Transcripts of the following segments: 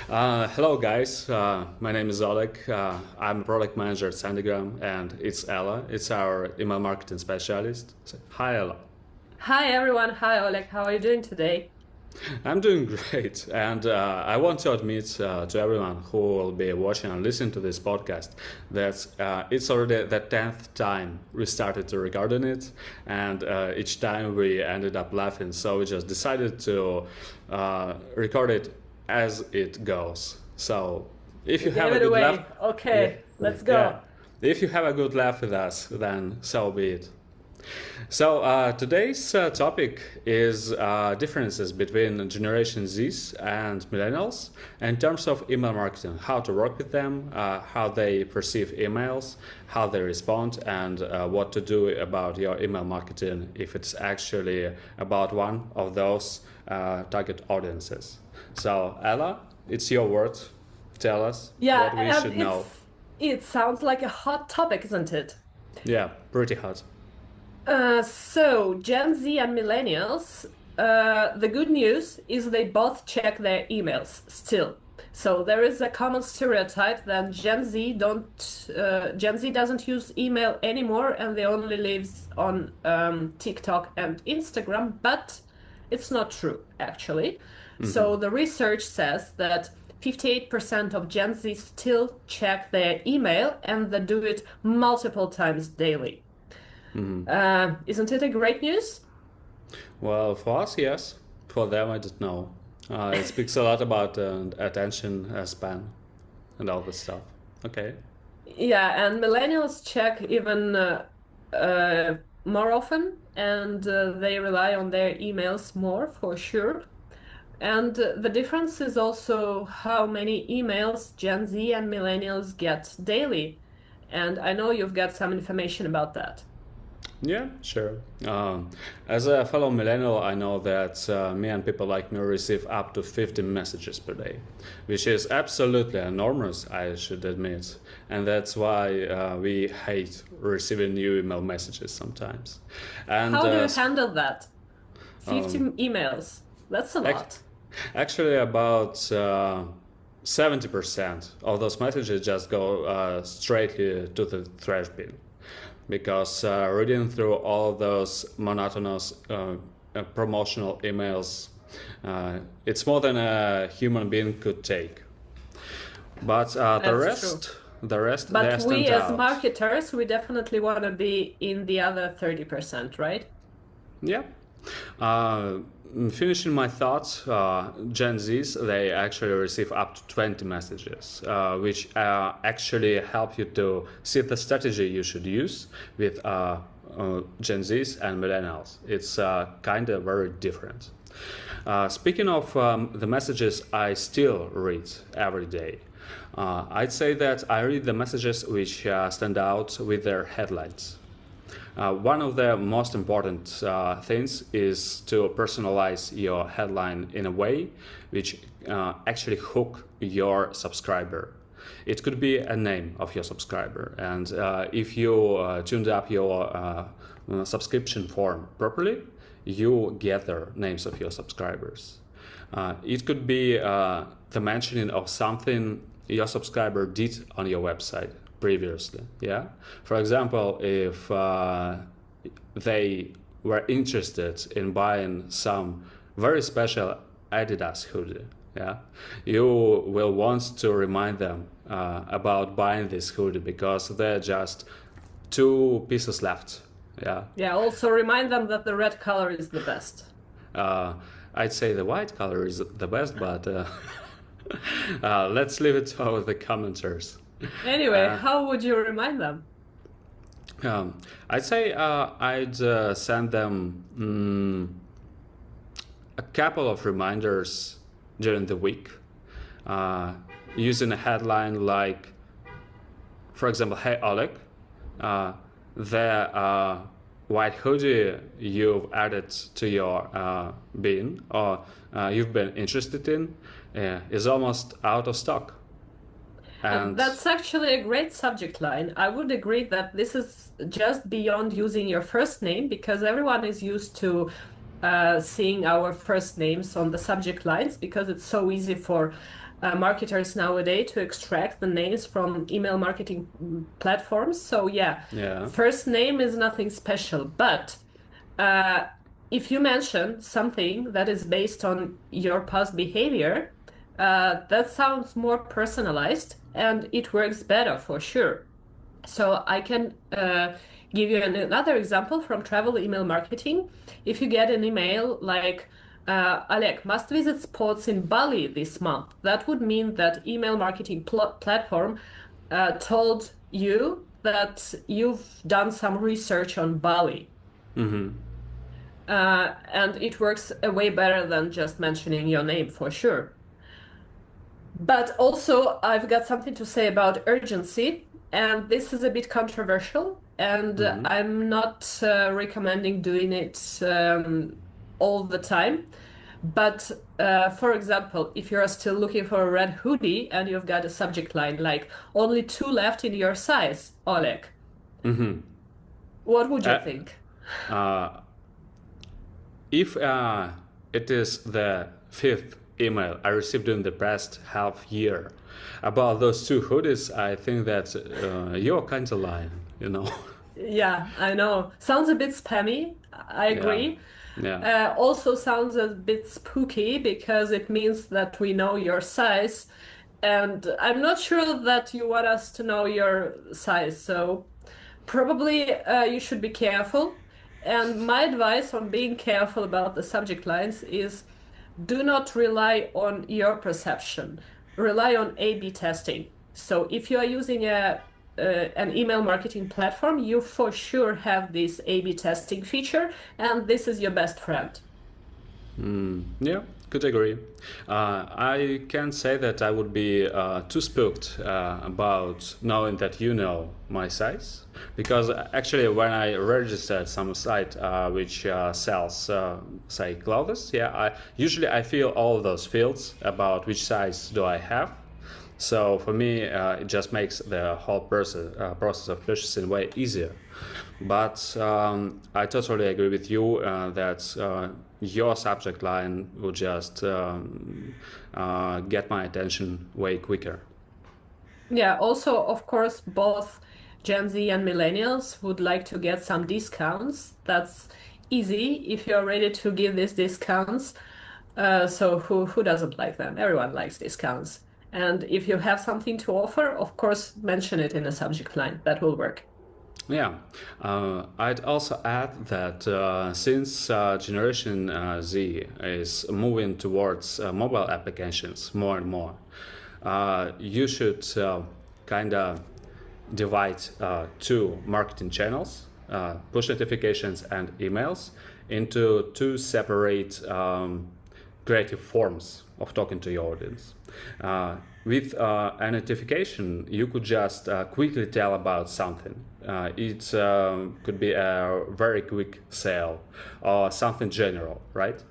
Hello, guys. My name is Oleg. I'm a product manager at Sendigram, and it's Ella. It's our email marketing specialist. So, hi, Ella. Hi everyone, hi Oleg, how are you doing today? I'm doing great, and I want to admit to everyone who will be watching and listening to this podcast that it's already the 10th time we started to recording it, and each time we ended up laughing. So we just decided to record it as it goes. So if We you have gave a it good laugh, away. yeah, Okay, let's yeah. go. If you have a good laugh with us, then so be it. So today's topic is differences between Generation Zs and Millennials in terms of email marketing, how to work with them, how they perceive emails, how they respond, and what to do about your email marketing if it's actually about one of those target audiences. So Ella, it's your word. Tell us Yeah, what we should know. it sounds like a hot topic, isn't it? Yeah, pretty hot. So Gen Z and millennials, the good news is they both check their emails still. So there is a common stereotype that Gen Z doesn't use email anymore and they only lives on TikTok and Instagram, but it's not true actually. So the research says that 58% of Gen Z still check their email and they do it multiple times daily. Isn't it a great news? Well, for us, yes. For them, I don't know. It speaks a lot about attention span and all this stuff. Okay. Yeah, and millennials check even more often, and they rely on their emails more for sure. And the difference is also how many emails Gen Z and millennials get daily. And I know you've got some information about that. Yeah, sure. As a fellow millennial, I know that me and people like me receive up to 50 messages per day, which is absolutely enormous, I should admit. And that's why we hate receiving new email messages sometimes. And How do you handle that? 50 um, emails. That's a ac- lot. actually, about 70% of those messages just go straight to the trash bin. Because reading through all of those monotonous promotional emails, it's more than a human being could take. But That's true. the rest, they But we stand as out. marketers, we definitely want to be in the other 30%, right? Yeah. Uh, Finishing my thoughts, Gen Zs, they actually receive up to 20 messages, which actually help you to see the strategy you should use with Gen Zs and Millennials. It's kind of very different. Speaking of the messages I still read every day, I'd say that I read the messages which stand out with their headlines. One of the most important things is to personalize your headline in a way which actually hook your subscriber. It could be a name of your subscriber, and if you tuned up your subscription form properly, you gather names of your subscribers. It could be the mentioning of something your subscriber did on your website previously. Yeah. For example, if they were interested in buying some very special Adidas hoodie, yeah, you will want to remind them about buying this hoodie because there are just two pieces left. Yeah. Yeah, also remind them that the red color is the best. Uh, I'd say the white color is the best, but let's leave it to the commenters. Anyway, Uh, how would you remind them? I'd say I'd send them a couple of reminders during the week, uh, using a headline like, for example, "Hey Oleg, the white hoodie you've added to your bin or you've been interested in is almost out of stock." And That's actually a great subject line. I would agree that this is just beyond using your first name because everyone is used to seeing our first names on the subject lines because it's so easy for marketers nowadays to extract the names from email marketing platforms. So yeah, Yeah. first name is nothing special, but if you mention something that is based on your past behavior, that sounds more personalized and it works better for sure. So I can give you another example from travel email marketing. If you get an email like, Oleg must visit spots in Bali this month, that would mean that email marketing platform told you that you've done some research on Bali. And it works way better than just mentioning your name for sure. But also, I've got something to say about urgency, and this is a bit controversial, and I'm not recommending doing it all the time. But for example, if you're still looking for a red hoodie and you've got a subject line like only two left in your size, Oleg, what would you think? If it is the fifth email I received in the past half year about those two hoodies, I think that you're kind of lying, you know. Yeah, I know. Sounds a bit spammy. I Yeah. agree. Yeah. Also sounds a bit spooky because it means that we know your size, and I'm not sure that you want us to know your size. So probably you should be careful. And my advice on being careful about the subject lines is do not rely on your perception. Rely on A/B testing. So if you are using an email marketing platform, you for sure have this A/B testing feature, and this is your best friend. Yeah, could agree. I can say that I would be too spooked about knowing that you know my size, because actually when I registered some site which sells, say, clothes, yeah, I fill all those fields about which size do I have. So for me, it just makes the whole process of purchasing way easier. But I totally agree with you that your subject line will just get my attention way quicker. Yeah, also, of course, both Gen Z and millennials would like to get some discounts. That's easy if you're ready to give these discounts. So who doesn't like them? Everyone likes discounts. And if you have something to offer, of course, mention it in a subject line. That will work. Yeah, I'd also add that since Generation Z is moving towards mobile applications more and more, you should kind of divide two marketing channels, push notifications and emails, into two separate creative forms of talking to your audience. With a notification, you could just quickly tell about something. It could be a very quick sale or something general, right?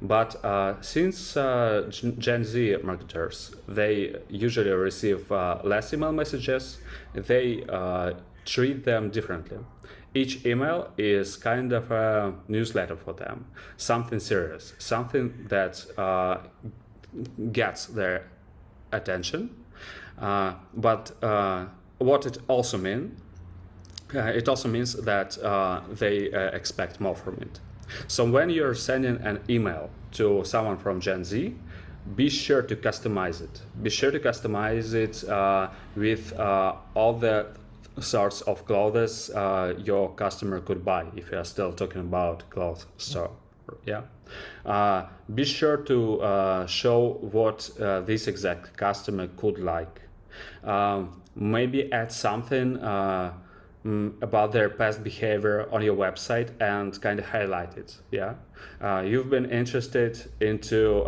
But since Gen Z marketers, they usually receive less email messages, they treat them differently. Each email is kind of a newsletter for them, something serious, something that gets their attention. But what it also means that they expect more from it. So when you're sending an email to someone from Gen Z, be sure to customize it. Be sure to customize it with all the sorts of clothes your customer could buy, if you're still talking about clothes store. Yeah. Be sure to show what this exact customer could like. Maybe add something about their past behavior on your website and kind of highlight it. Yeah, you've been interested into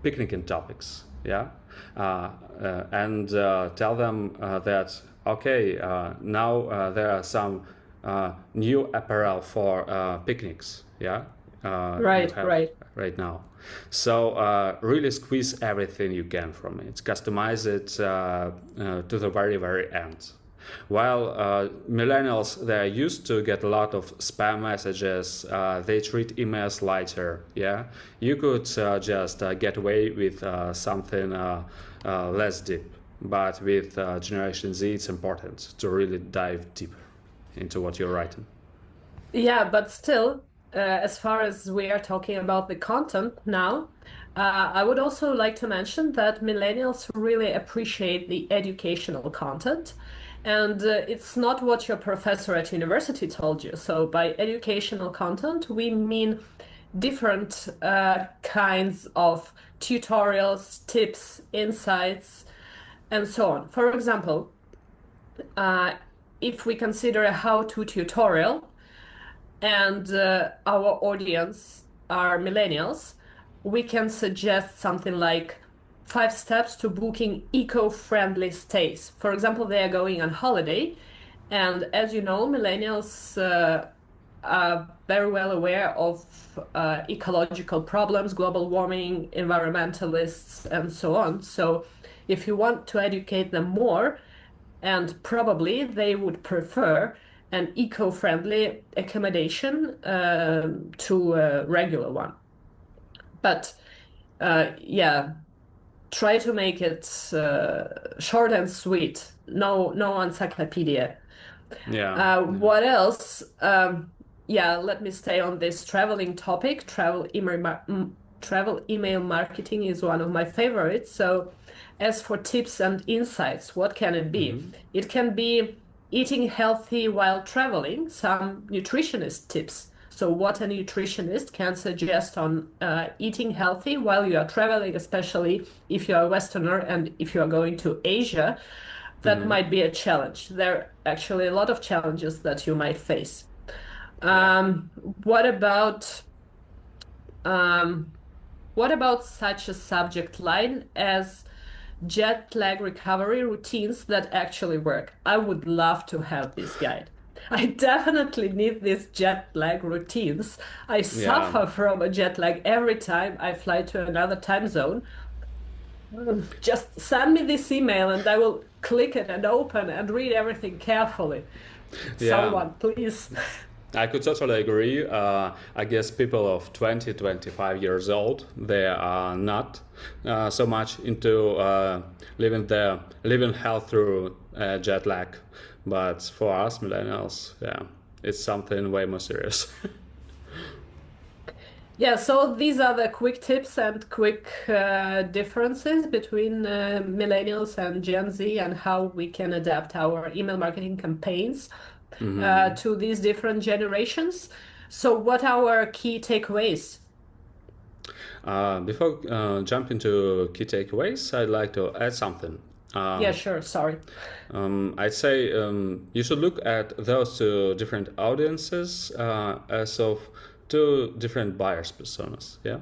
picnicking topics. Yeah, and tell them that okay, now there are some new apparel for picnics. Yeah, you have right now. So really squeeze everything you can from it. Customize it to the very end. While millennials, they're used to get a lot of spam messages. They treat emails lighter. Yeah, you could just get away with something less deep. But with Generation Z, it's important to really dive deeper into what you're writing. Yeah, but still, as far as we are talking about the content now, I would also like to mention that millennials really appreciate the educational content. And it's not what your professor at university told you. So by educational content, we mean different kinds of tutorials, tips, insights, and so on. For example, if we consider a how-to tutorial, and our audience are millennials, we can suggest something like 5 steps to booking eco-friendly stays. For example, they are going on holiday, and as you know, millennials are very well aware of ecological problems, global warming, environmentalists, and so on. So if you want to educate them more, and probably they would prefer an eco-friendly accommodation to a regular one. But yeah, try to make it short and sweet. No encyclopedia. What else? Yeah, let me stay on this traveling topic. Travel email marketing is one of my favorites. So as for tips and insights, what can it be? It can be eating healthy while traveling, some nutritionist tips. So what a nutritionist can suggest on eating healthy while you are traveling, especially if you are a Westerner and if you are going to Asia, that might be a challenge. There are actually a lot of challenges that you might face. What about such a subject line as jet lag recovery routines that actually work? I would love to have this guide. I definitely need these jet lag routines. I suffer from a jet lag every time I fly to another time zone. Just send me this email and I will click it and open and read everything carefully. Someone, please. I could totally agree. I guess people of 20, 25 years old, they are not so much into living health through jet lag. But for us millennials, it's something way more serious. Yeah, so these are the quick tips and quick differences between millennials and Gen Z and how we can adapt our email marketing campaigns to these different generations. So what are our key takeaways? Before jumping to key takeaways, I'd like to add something. Yeah, sure. Sorry. I'd say you should look at those two different audiences as of two different buyers personas. Yeah,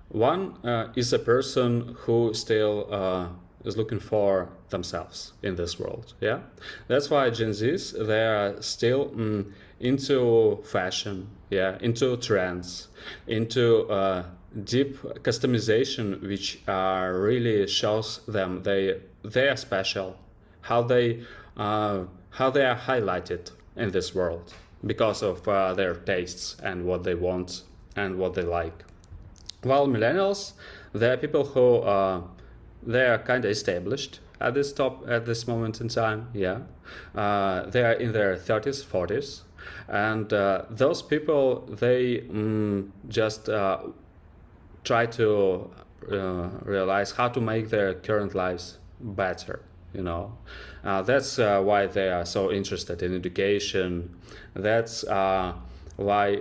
one is a person who still is looking for themselves in this world. Yeah, that's why Gen Zs, they are still into fashion. Yeah, into trends, into deep customization, which really shows them they are special, how they are highlighted in this world because of their tastes and what they want and what they like. While millennials, they are people who they are kind of established at this moment in time. Yeah, they are in their 30s, 40s, and those people, they just try to realize how to make their current lives better. That's why they are so interested in education. That's why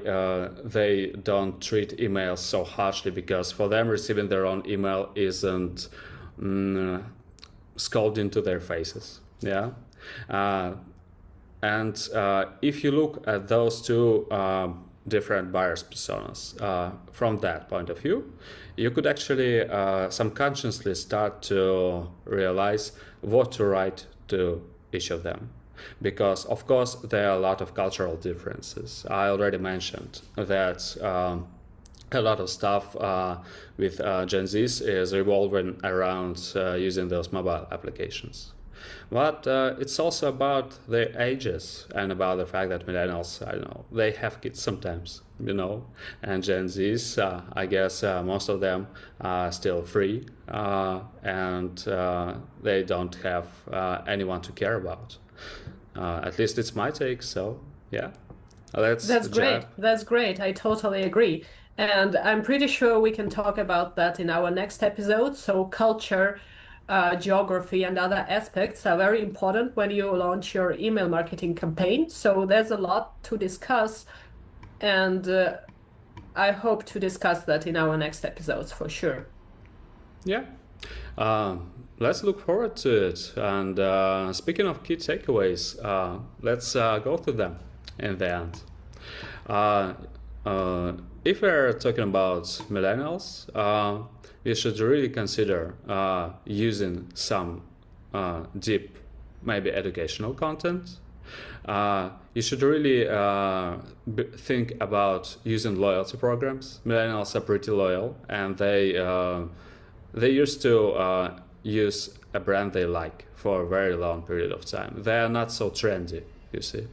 they don't treat emails so harshly, because for them receiving their own email isn't scolded into their faces. Yeah, and if you look at those two different buyers personas from that point of view, you could actually subconsciously start to realize what to write to each of them, because of course there are a lot of cultural differences. I already mentioned that a lot of stuff with Gen Zs is revolving around using those mobile applications. But it's also about their ages and about the fact that millennials, I don't know, they have kids sometimes, and Gen Zs, I guess most of them are still free and they don't have anyone to care about. At least it's my take, so yeah. That's great. That's great. I totally agree. And I'm pretty sure we can talk about that in our next episode. So culture, geography, and other aspects are very important when you launch your email marketing campaign. So there's a lot to discuss, and I hope to discuss that in our next episodes for sure. Yeah. Let's look forward to it. And speaking of key takeaways, let's go through them in the end. If we're talking about millennials, you should really consider using some deep, maybe educational content. You should really think about using loyalty programs. Millennials are pretty loyal, and they used to use a brand they like for a very long period of time. They are not so trendy, you see.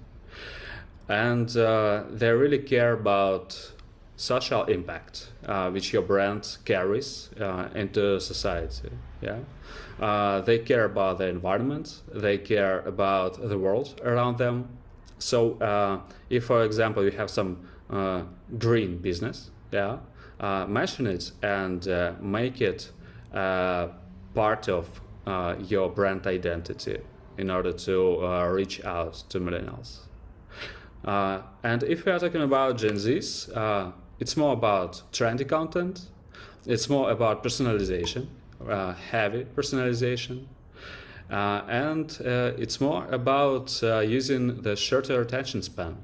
And they really care about social impact which your brand carries into society. Yeah, they care about the environment. They care about the world around them. So, if, for example, you have some green business, mention it and make it part of your brand identity in order to reach out to millennials. And if we are talking about Gen Zs, it's more about trendy content. It's more about personalization, heavy personalization. And it's more about using the shorter attention span.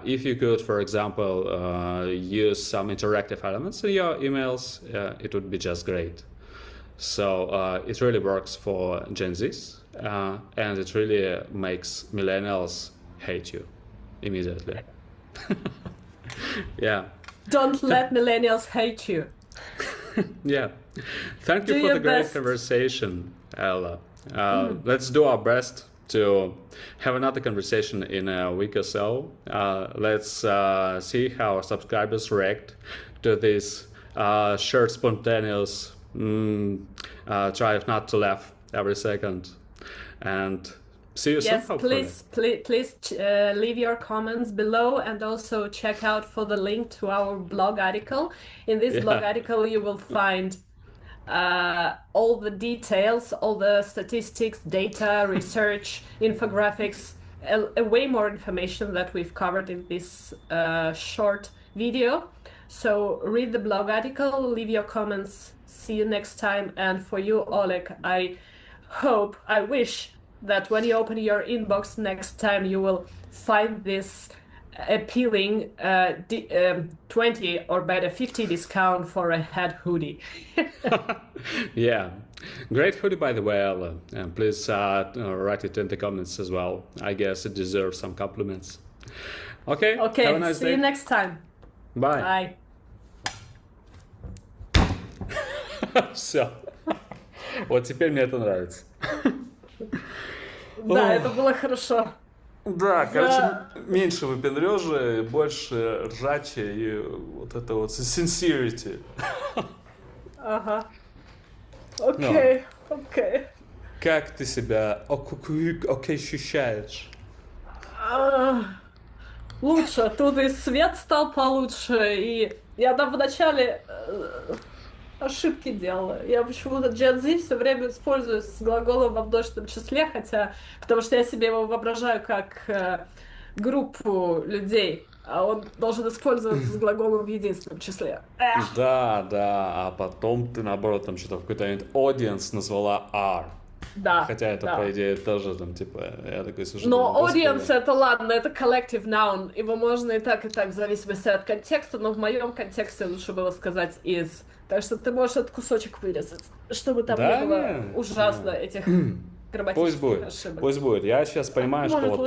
If you could, for example, use some interactive elements in your emails, it would be just great. So it really works for Gen Zs, and it really makes millennials hate you immediately. Yeah. Don't let millennials hate you. Yeah. Thank you for the great conversation, Ella. Let's do our best to have another conversation in a week or so. Let's see how our subscribers react to this short, spontaneous try not to laugh every second. And see you soon, hopefully. Yes, please leave your comments below, and also check out for the link to our blog article. In this blog article, you will find all the details, all the statistics, data, research, infographics, way more information that we've covered in this short video. So read the blog article, leave your comments. See you next time. And for you, Oleg, I wish that when you open your inbox next time, you will find this appealing 20 or better 50 discount for a head hoodie. Yeah, great hoodie, by the way, Ella. And please write it in the comments as well. I guess it deserves some compliments. Okay, have a nice day. See you next time. Bye. Bye. Все. Вот теперь мне это нравится. Да, это было хорошо. Да, короче, меньше выпендрежа, больше ржача и вот это вот sincerity. Ага. Окей. Как ты себя ощущаешь? Лучше. Тут и свет стал получше, и я там вначале ошибки делала. Я почему-то Gen Z все время использую с глаголом во множественном числе, потому что я себе его воображаю как группу людей, а он должен использоваться с глаголом в единственном числе. Да, а потом ты, наоборот, там что-то в какой-то момент audience назвала R. Да. Хотя это, по идее, тоже там, типа, я такой сижу... Но audience это ладно, это collective noun, его можно и так, в зависимости от контекста, но в моем контексте лучше было сказать is. Так что ты можешь этот кусочек вырезать, чтобы там не было ужасно этих грамматических ошибок. Пусть будет. Я сейчас понимаю, что вот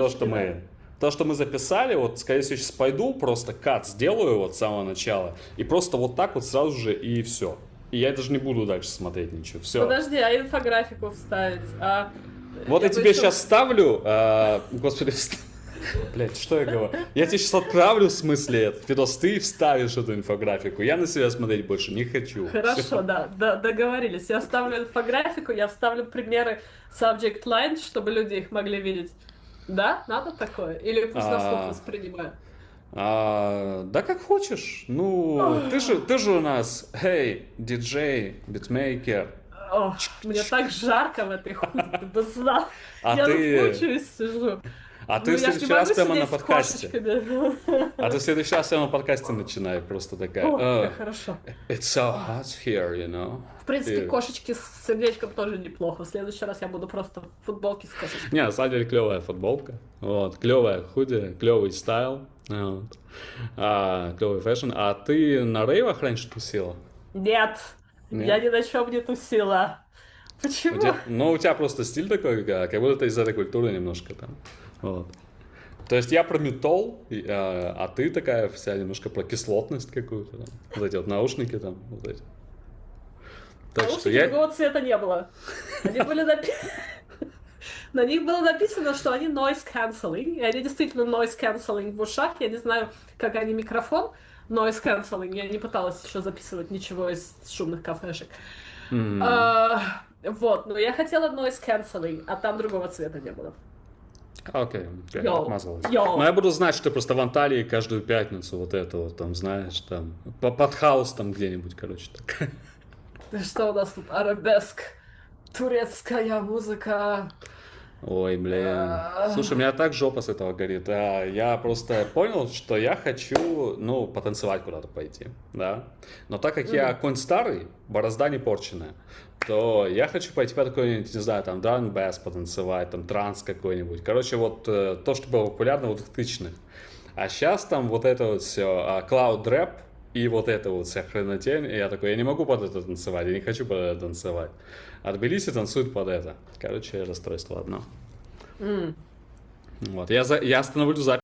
то, что мы записали, вот, скорее всего, сейчас пойду, просто кат сделаю вот с самого начала, и просто вот так вот сразу же, и все. И я даже не буду дальше смотреть ничего. Все. Подожди, а инфографику вставить? Вот я тебе сейчас ставлю, господи, блять, что я говорю? Я тебе сейчас отправлю, в смысле, этот видос, ты вставишь эту инфографику. Я на себя смотреть больше не хочу. Хорошо, да, договорились. Я вставлю инфографику, я вставлю примеры subject line, чтобы люди их могли видеть. Да? Надо такое? Или пусть на слух воспринимают? Да как хочешь. Ну, ты же у нас, диджей, битмейкер. Ох, мне так жарко в этой худе, ты бы знал. А Я ты- тут мучаюсь, сижу. ты в я ж не следующий раз могу прямо на сидеть с подкасте. кошечками. А ты в следующий раз прямо на подкасте начинай просто такая. О, хорошо. It's so hot here, you know. В принципе, И- кошечки с сердечком тоже неплохо. В следующий раз я буду просто в футболке с кошечкой. Не, на самом деле клевая футболка. Вот, клевая худи, клевый стайл. Вот. Клевый фэшн. А ты на рейвах раньше тусила? Нет, Нет? я ни на чем не тусила. Почему? Ну, у тебя просто стиль такой, как будто ты из этой культуры немножко там. Вот. То есть я про метал, а ты такая вся немножко про кислотность какую-то. Там. Вот эти вот наушники там, вот эти. Так что Наушники другого цвета не было. Они были На них было написано, что они noise cancelling, и они действительно noise cancelling в ушах. Я не знаю, как они микрофон noise cancelling. Я не пыталась еще записывать ничего из шумных кафешек. Вот, но я хотела noise cancelling, а там другого цвета не было. Окей, Йоу, отмазалась. йоу. Но я буду знать, что ты просто в Анталии каждую пятницу вот это вот там, знаешь, там, под хаус там где-нибудь, короче, так. Да что у нас тут? Арабеск, турецкая музыка. Ой, блин. Слушай, у меня так жопа с этого горит. Я просто понял, что я хочу, ну, потанцевать куда-то пойти, да. Но так как я конь старый, борозда не порченная, то я хочу пойти по какой-нибудь, не знаю, там, драм н бэс потанцевать, там, транс какой-нибудь. Короче, вот то, что было популярно в 2000-х. А сейчас там вот это вот все, cloud рэп и вот это вот вся хренотень. И я такой, я не могу под это танцевать, я не хочу под это танцевать. А Тбилиси танцуют под это. Короче, расстройство одно. Вот, я остановлю запись.